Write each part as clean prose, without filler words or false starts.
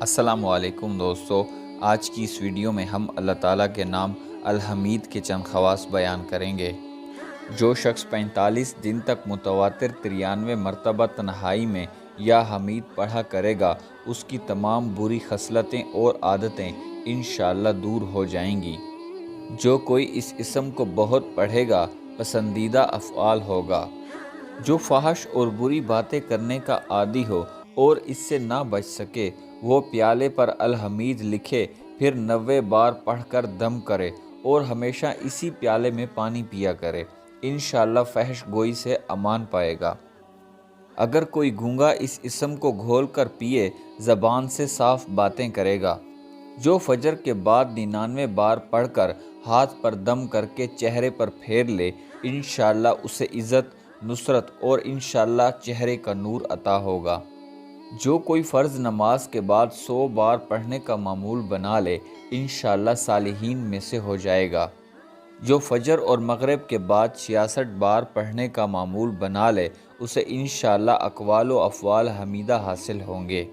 السلام علیکم دوستو، آج کی اس ویڈیو میں ہم اللہ تعالیٰ کے نام الحمید کے چند خواص بیان کریں گے۔ جو شخص 45 دن تک متواتر 93 مرتبہ تنہائی میں یا حمید پڑھا کرے گا، اس کی تمام بری خصلتیں اور عادتیں انشاءاللہ دور ہو جائیں گی۔ جو کوئی اس اسم کو بہت پڑھے گا، پسندیدہ افعال ہوگا۔ جو فحش اور بری باتیں کرنے کا عادی ہو اور اس سے نہ بچ سکے، وہ پیالے پر الحمید لکھے، پھر 90 بار پڑھ کر دم کرے اور ہمیشہ اسی پیالے میں پانی پیا کرے۔ انشاءاللہ فحش گوئی سے امان پائے گا۔ اگر کوئی گونگا اس اسم کو گھول کر پیے، زبان سے صاف باتیں کرے گا۔ جو فجر کے بعد 99 بار پڑھ کر ہاتھ پر دم کر کے چہرے پر پھیر لے، انشاءاللہ اسے عزت، نصرت اور انشاءاللہ چہرے کا نور عطا ہوگا۔ جو کوئی فرض نماز کے بعد 100 بار پڑھنے کا معمول بنا لے، انشاءاللہ صالحین میں سے ہو جائے گا۔ جو فجر اور مغرب کے بعد 66 بار پڑھنے کا معمول بنا لے، اسے انشاءاللہ اقوال و افعال حمیدہ حاصل ہوں گے۔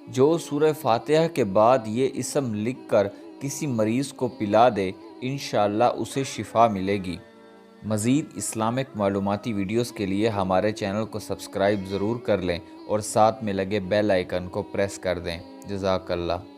جو سورہ فاتحہ کے بعد یہ اسم لکھ کر کسی مریض کو پلا دے، انشاءاللہ اسے شفا ملے گی۔ مزید اسلامک معلوماتی ویڈیوز کے لیے ہمارے چینل کو سبسکرائب ضرور کر لیں اور ساتھ میں لگے بیل آئیکن کو پریس کر دیں۔ جزاک اللہ۔